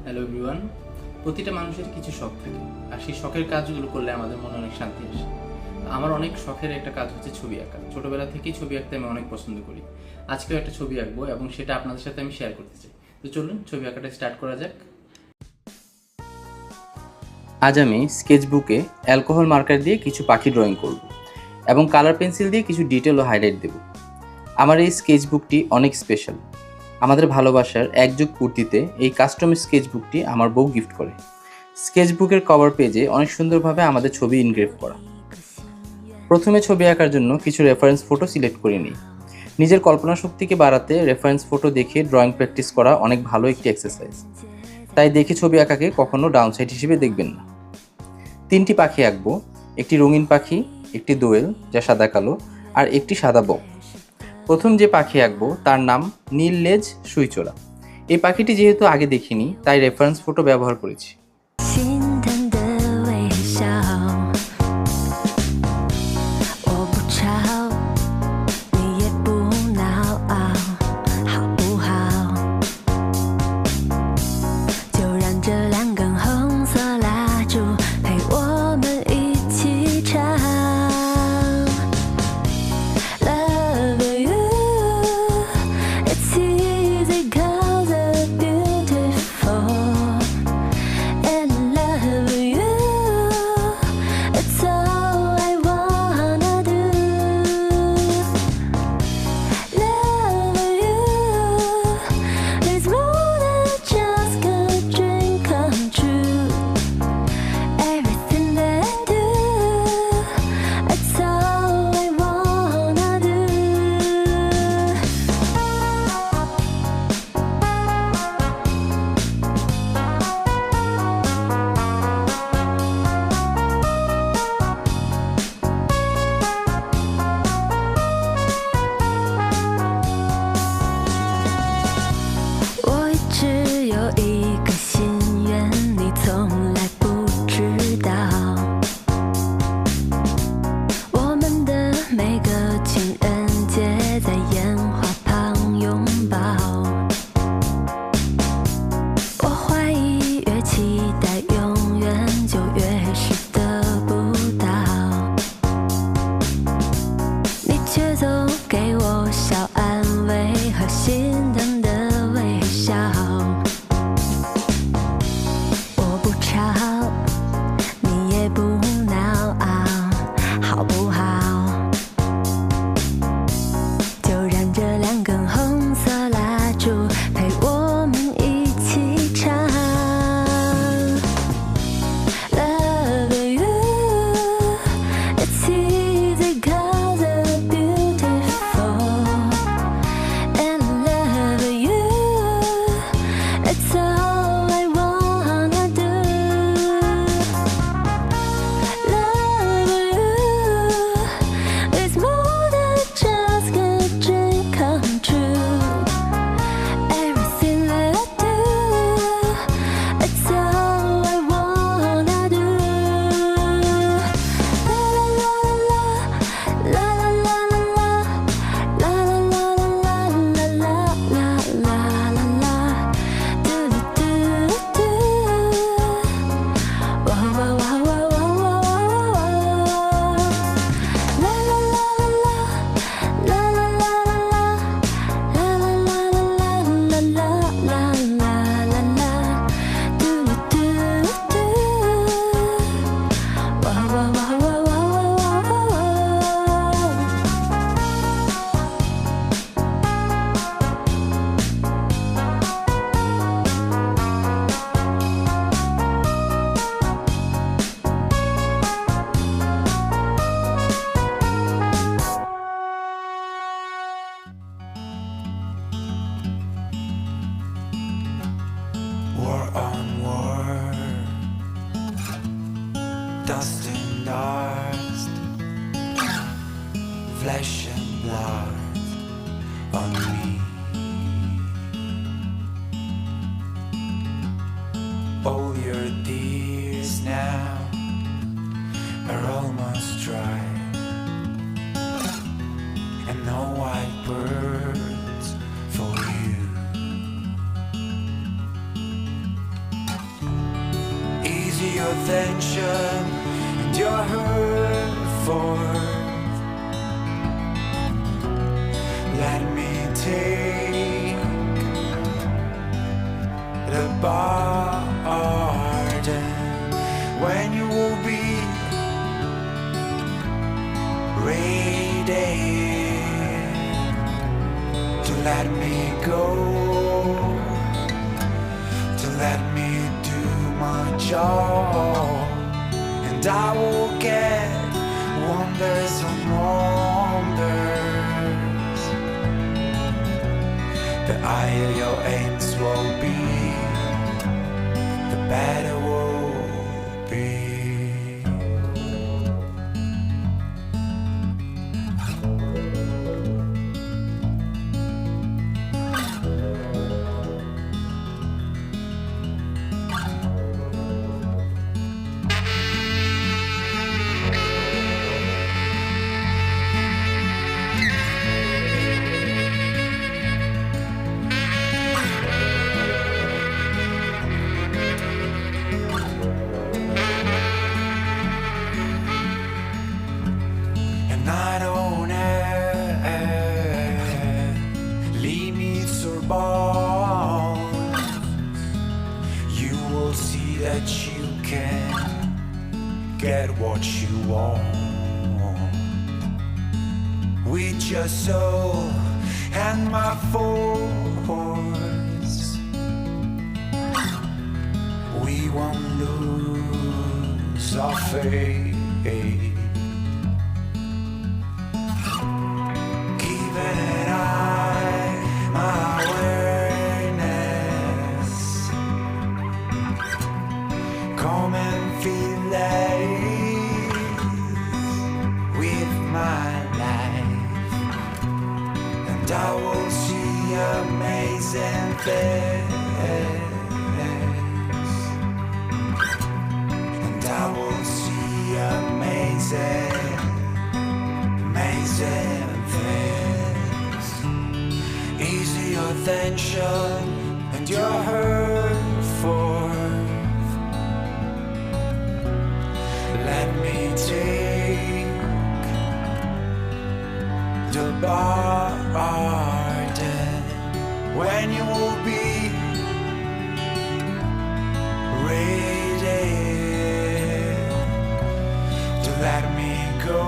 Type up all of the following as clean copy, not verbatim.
Hello everyone. প্রতিটা মানুষের কিছু শখ থাকে, আর সেই শখের কাজগুলো করলে আমাদের মনে অনেক শান্তি আসে। আমার অনেক শখের একটা কাজ হচ্ছে ছবি আঁকা। ছোটবেলা থেকেই ছবি আঁকতে আমি অনেক পছন্দ করি। আজকেও একটা ছবি আঁকবো এবং সেটা আপনাদের সাথে আমি শেয়ার করতে চাই। তো চলুন ছবি আঁকাটা স্টার্ট করা যাক। আজ আমি স্কেচবুকে অ্যালকোহল মার্কার দিয়ে কিছু পাখি ড্রয়িং করব এবং কালার পেন্সিল দিয়ে কিছু ডিটেল ও হাইলাইট দেব। আমার এই স্কেচবুকটি অনেক স্পেশাল। আমাদের ভালোবাসার এক যুগ পূর্তিতে এই কাস্টম স্কেচবুকটি আমার বউ গিফট করে। স্কেচবুকের কভার পেজে অনেক সুন্দরভাবে আমাদের ছবি ইনগ্রেভ করা। প্রথমে ছবি আঁকার জন্য কিছু রেফারেন্স ফটো সিলেক্ট করে নিই। নিজের কল্পনা শক্তিকে বাড়াতে রেফারেন্স ফটো দেখে ড্রয়িং প্র্যাকটিস করা অনেক ভালো একটি এক্সারসাইজ। তাই দেখে ছবি আঁকাকে কখনো ডাউনসাইড হিসেবে দেখবেন না। 3টি পাখি আঁকবো, একটি রঙিন পাখি, একটি দোয়েল যা সাদা কালো, আর একটি সাদা বক। প্রথম যে পাখি আঁকবো তার নাম নীল লেজ সুইচোরা। এই পাখিটি যেহেতু আগে দেখিনি তাই রেফারেন্স ফটো ব্যবহার করেছি। Dust and dust, flesh and blood on me. All your tears now are almost dry, and no white birds for you. your tension and your hurt for. Let me take the burden when you will be ready to let me go, to let me do my job, and I will get wonders on wonders. The higher your aims will be, the better will be. You will see that you can get what you want with your soul and my force. We won't lose our faith. I will see amazing things, and I will see amazing, amazing things. Easy your tension and your hurt forth. Let me take the burden when you will be ready to let me go,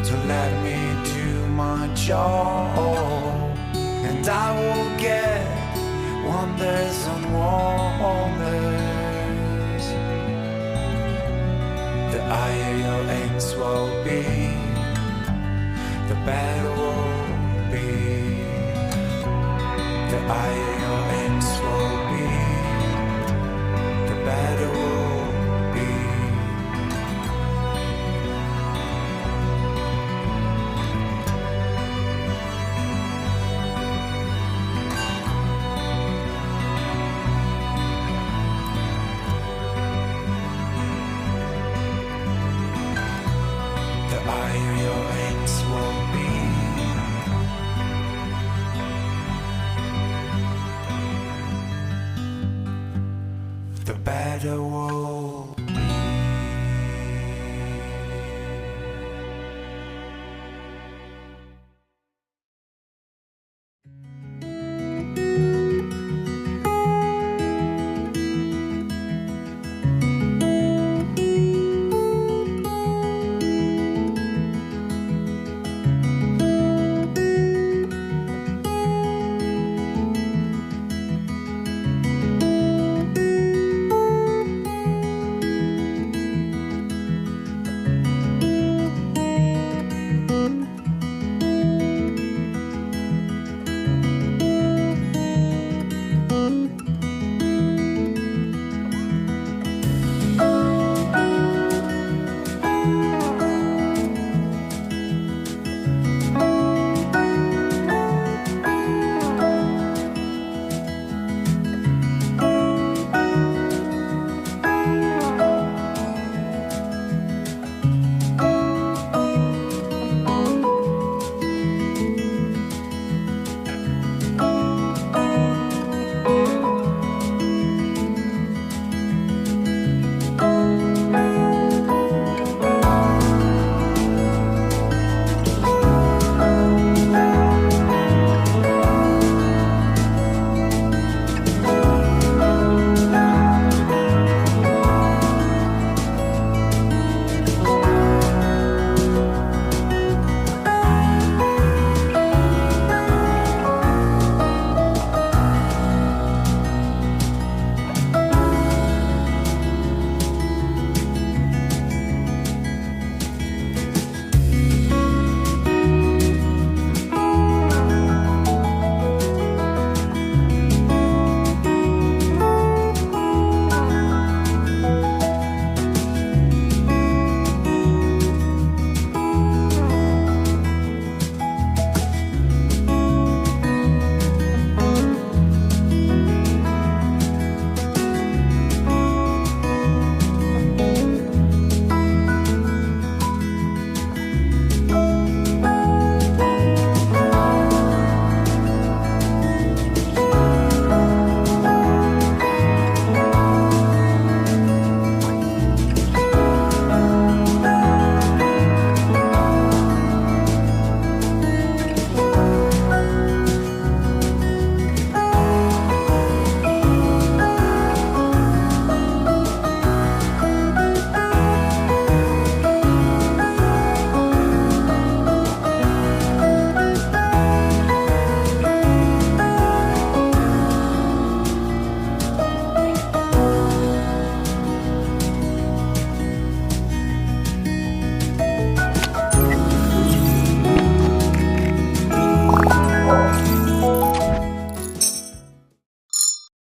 to let me do my job, and I will get wonders on wonders. The higher your aims will be, the better will be. The higher your aims will be, the better will be. The higher your aims will be, the better world.